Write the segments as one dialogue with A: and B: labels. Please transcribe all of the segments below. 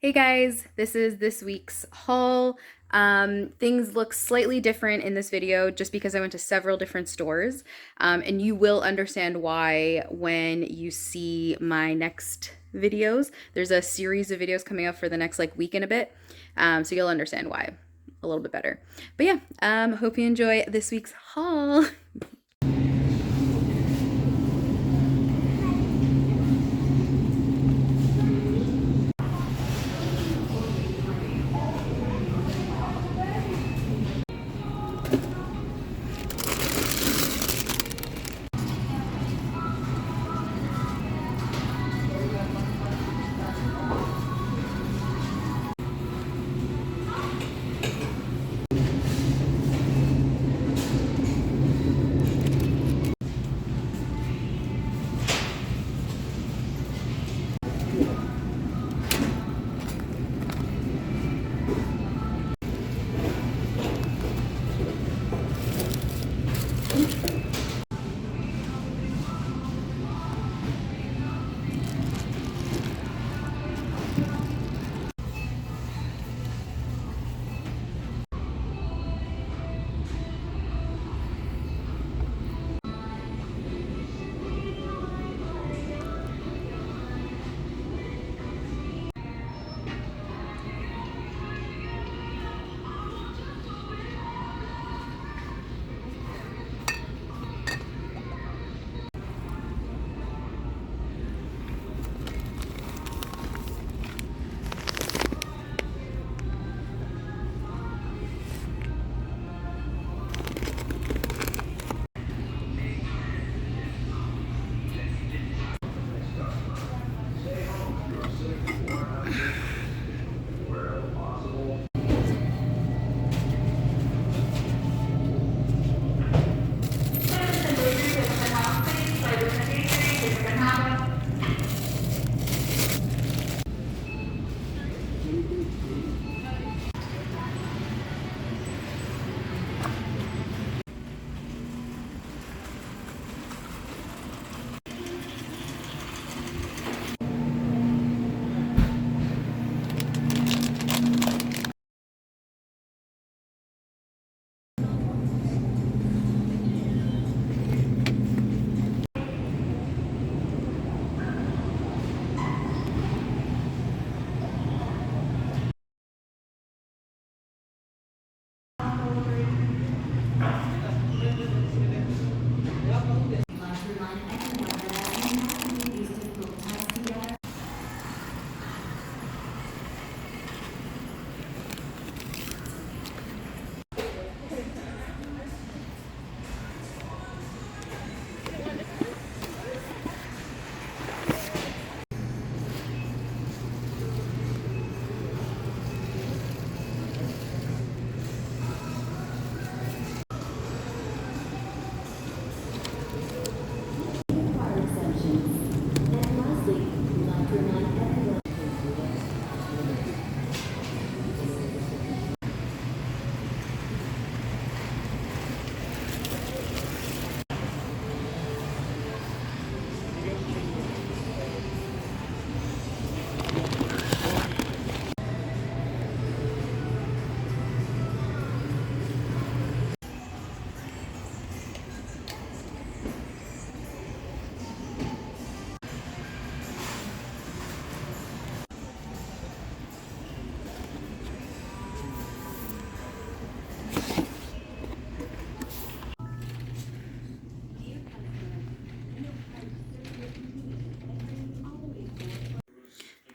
A: Hey guys, this is this week's haul. Things look slightly different in this video just because I went to several different stores, and you will understand why when you see my next videos. There's a series of videos coming up for the next week and a bit, so you'll understand why a little bit better. But yeah, hope you enjoy this week's haul.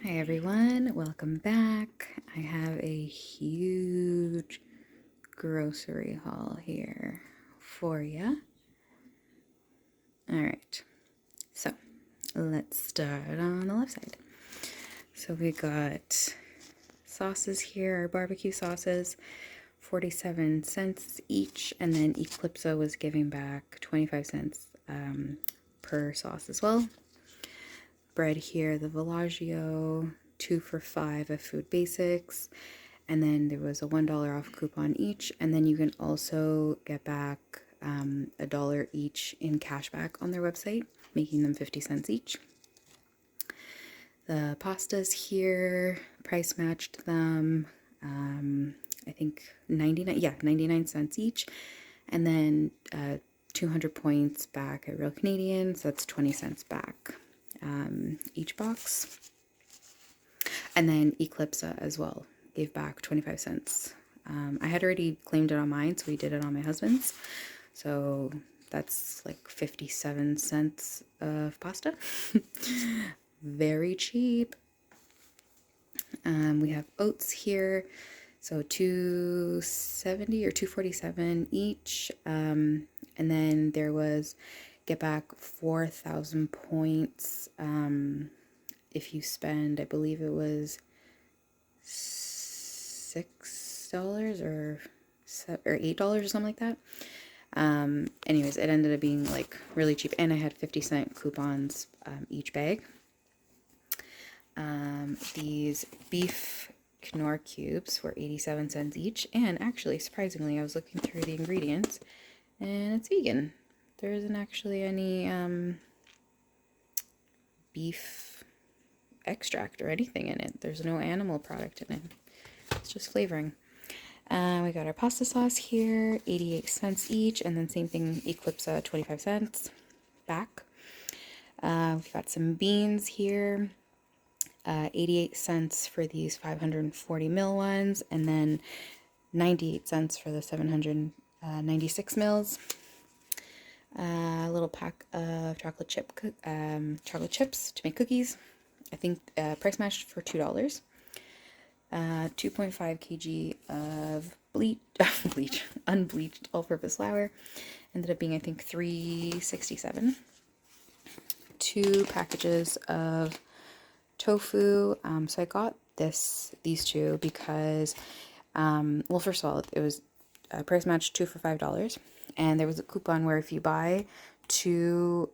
A: Hi everyone, welcome back. I have a huge grocery haul here for you. All right, so let's start on the left side. So we got sauces here, our barbecue sauces, 47 cents each, and then Eclipso was giving back 25 cents per sauce as well. Bread here, the Villaggio, 2 for $5 of Food Basics, and then there was a $1 off coupon each, and then you can also get back $1 each in cash back on their website, making them 50 cents each. The pastas here, price matched them. I think 99 cents each. And then 200 points back at Real Canadian, so that's 20 cents back each box. And then Eclipse as well gave back 25 cents. I had already claimed it on mine, so we did it on my husband's. So that's like 57 cents of pasta. Very cheap. We have oats here, so 270 or 247 each. And then there was get back 4,000 points if you spend, I believe it was $6 or $8 or something like that. Anyways, it ended up being like really cheap, and I had 50-cent coupons each bag. These beef Knorr cubes were 87 cents each, and actually, surprisingly, I was looking through the ingredients, and it's vegan. There isn't actually any beef extract or anything in it. There's no animal product in it. It's just flavoring. We got our pasta sauce here, 88 cents each, and then same thing, Eclipse 25 cents back. We've got some beans here, 88 cents for these 540 ml ones, and then 98 cents for the 796 mils. A little pack of chocolate chips to make cookies. I think price matched for $2. 2.5 kg of unbleached all-purpose flour. Ended up being, I think, $3.67. 2 packages of tofu. So I got these two because, well, first of all, it was price matched 2 for $5, and there was a coupon where if you buy 2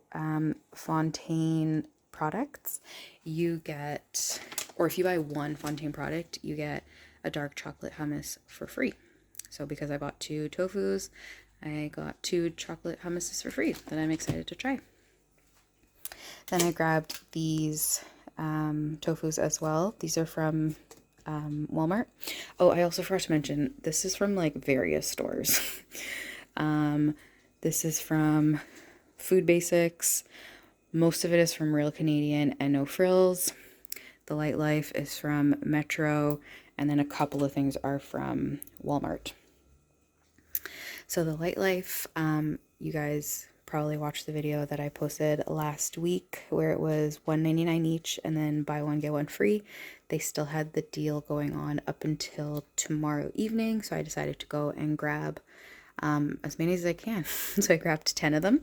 A: Fontaine products, you get, or if you buy 1 Fontaine product, you get a dark chocolate hummus for free. So because I bought 2 tofus, I got 2 chocolate hummuses for free that I'm excited to try. Then I grabbed these tofus as well. These are from Walmart. Oh, I also forgot to mention, this is from like various stores. This is from Food Basics. Most of it is from Real Canadian and No Frills. The Light Life is from Metro, and then a couple of things are from Walmart. So the Light Life, you guys probably watched the video that I posted last week where it was $1.99 each and then buy one get one free. They still had the deal going on up until tomorrow evening, so I decided to go and grab as many as I can. So I grabbed 10 of them,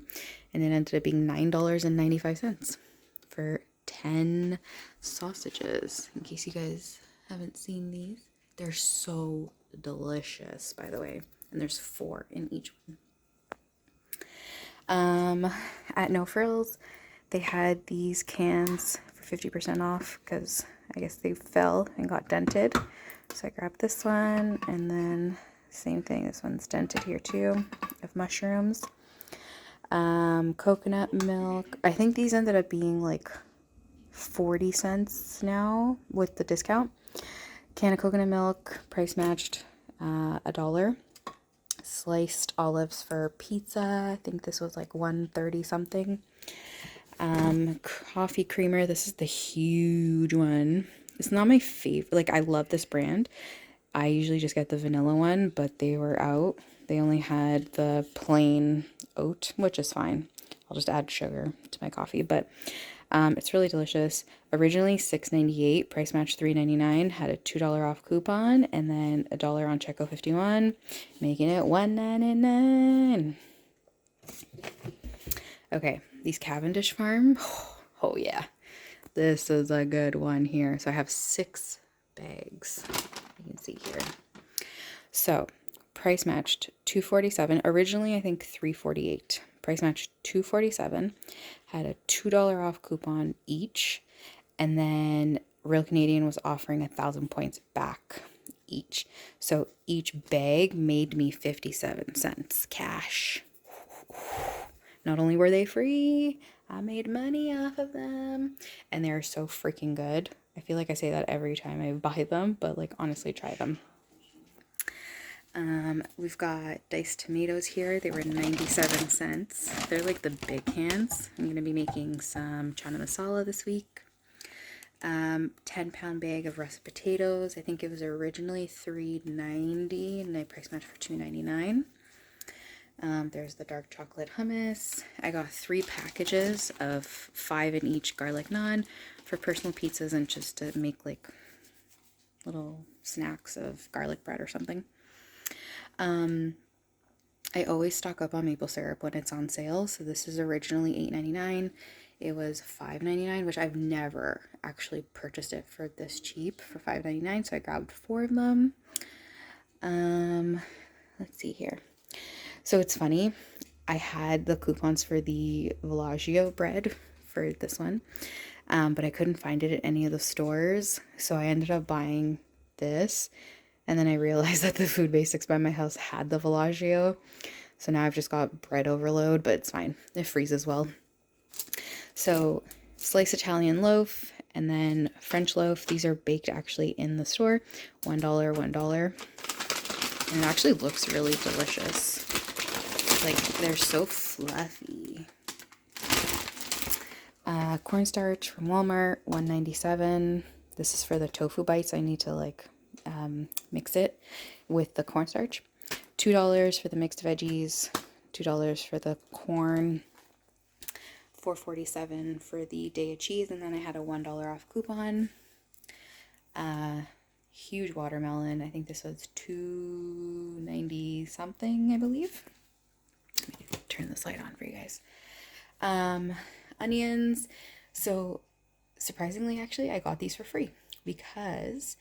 A: and it ended up being $9.95 for 10 sausages. In case you guys haven't seen these, they're so delicious, by the way, and there's 4 in each one. At No Frills, they had these cans for 50% off because I guess they fell and got dented. So I grabbed this one, and then same thing, this one's dented here too, of mushrooms. Coconut milk. I think these ended up being like 40 cents now with the discount. Can of coconut milk, price matched $1. Sliced olives for pizza. I think this was like $1.30 something. Coffee creamer. This is the huge one. It's not my favorite. Like, I love this brand. I usually just get the vanilla one, but they were out. They only had the plain oat, which is fine. I'll just add sugar to my coffee, but it's really delicious. Originally $6.98, price match $3.99, had a $2 off coupon, and then $1 on Checo 51, making it $1.99. Okay, these Cavendish Farm. Oh yeah, this is a good one here. So I have 6 bags. You can see here. So price matched $2.47. Originally, I think $3.48. Price matched $2.47. Had a $2 off coupon each, and then Real Canadian was offering 1,000 points back each. So each bag made me 57 cents cash. Not only were they free, I made money off of them, and they're so freaking good. I feel like I say that every time I buy them, but like honestly, try them. We've got diced tomatoes here. They were 97 cents. They're like the big cans. I'm going to be making some chana masala this week. 10-pound bag of russet potatoes. I think it was originally $3.90 and I price matched for $2.99. There's the dark chocolate hummus. I got 3 packages of 5 in each garlic naan for personal pizzas and just to make like little snacks of garlic bread or something. I always stock up on maple syrup when it's on sale. So this is originally $8.99. It was $5.99, which I've never actually purchased it for this cheap for $5.99. So I grabbed 4 of them. Let's see here. So it's funny. I had the coupons for the Villaggio bread for this one, but I couldn't find it at any of the stores. So I ended up buying this. And then I realized that the Food Basics by my house had the Villaggio. So now I've just got bread overload, but it's fine. It freezes well. So sliced Italian loaf and then French loaf. These are baked actually in the store. $1, $1. And it actually looks really delicious. Like they're so fluffy. Cornstarch from Walmart, $1.97. This is for the tofu bites. I need to like mix it with the cornstarch. $2 for the mixed veggies, $2 for the corn, $4.47 for the day of cheese, and then I had a $1 off coupon. Huge watermelon. I think this was $2.90 something, I believe. Let me turn this light on for you guys. Onions. So surprisingly, actually, I got these for free because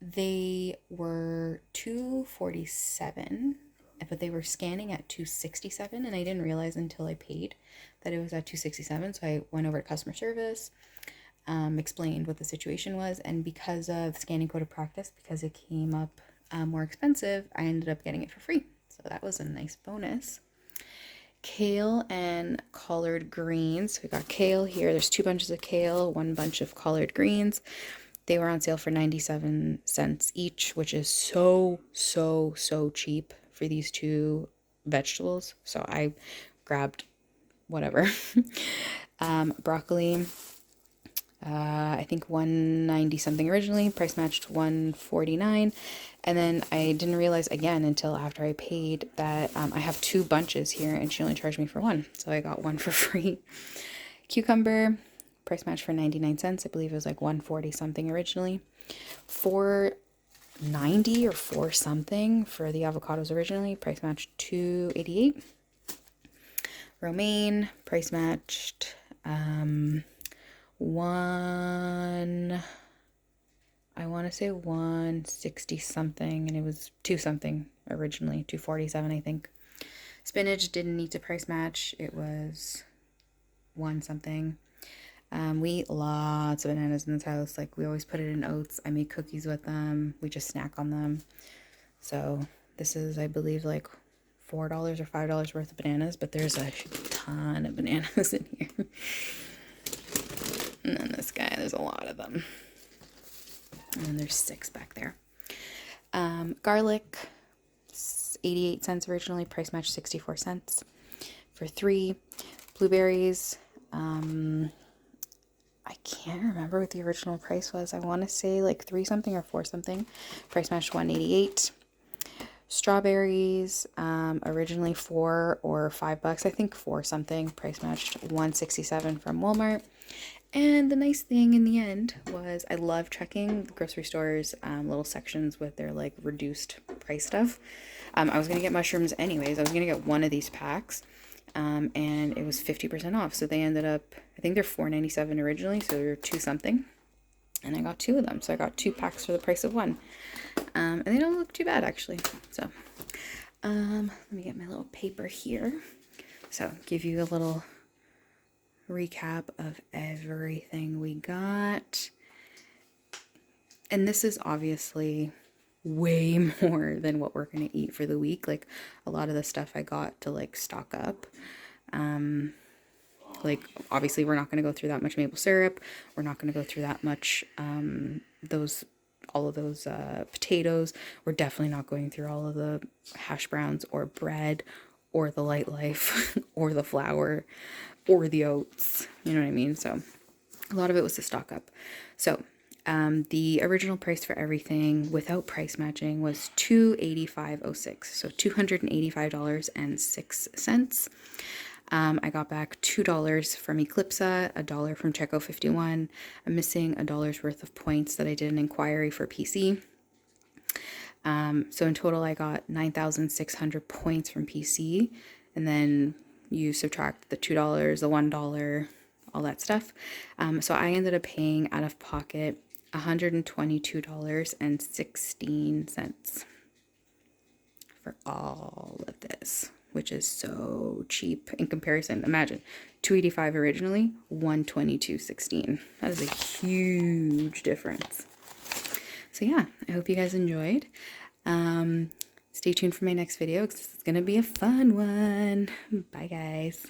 A: they were $2.47, but they were scanning at $2.67, and I didn't realize until I paid that it was at $2.67. So I went over to customer service, explained what the situation was, and because of scanning code of practice, because it came up more expensive, I ended up getting it for free. So that was a nice bonus. Kale and collard greens. We got kale here. There's 2 bunches of kale, 1 bunch of collard greens. They were on sale for 97 cents each, which is so cheap for these 2 vegetables. So I grabbed whatever. Broccoli, I think $1.90 something originally, price matched $1.49. And then I didn't realize again until after I paid that I have 2 bunches here and she only charged me for 1. So I got 1 for free. Cucumber, price match for 99 cents. I believe it was like $1.40 something originally. $4.90 or 4 something for the avocados originally. Price matched $2.88. Romaine, price matched I want to say 160 something, and it was 2 something originally, 247 I think. Spinach didn't need to price match. It was 1 something. We eat lots of bananas in this house. Like we always put it in oats. I make cookies with them. We just snack on them. So this is, I believe, like $4 or $5 worth of bananas, but there's a ton of bananas in here. And then this guy, there's a lot of them. And then there's 6 back there. Garlic, 88 cents originally, price match 64 cents for 3. Blueberries, I can't remember what the original price was. I want to say like 3 something or 4 something. Price matched $1.88. Strawberries, originally $4 or $5. I think 4 something. Price matched $1.67 from Walmart. And the nice thing in the end was I love checking the grocery stores little sections with their like reduced price stuff. I was going to get mushrooms anyways. I was going to get 1 of these packs and it was 50% off. So they ended up, I think they're $4.97 originally. So they're 2 something. And I got 2 of them. So I got 2 packs for the price of 1. And they don't look too bad actually. So let me get my little paper here. So give you a little recap of everything we got. And this is obviously way more than what we're going to eat for the week. Like a lot of the stuff I got to like stock up. Like, obviously, we're not going to go through that much maple syrup. We're not going to go through that much, all of those potatoes. We're definitely not going through all of the hash browns or bread or the light life or the flour or the oats. You know what I mean? So a lot of it was to stock up. So the original price for everything without price matching was $285.06. So $285.06. I got back $2 from Eclipsa, $1 from Checo 51. I'm missing $1 worth of points that I did an inquiry for PC. So in total, I got 9,600 points from PC, and then you subtract the $2, the $1, all that stuff. So I ended up paying out of pocket $122.16 for all of this, which is so cheap in comparison. Imagine $285 originally, $122.16. That is a huge difference. So yeah, I hope you guys enjoyed. Stay tuned for my next video because it's going to be a fun one. Bye, guys.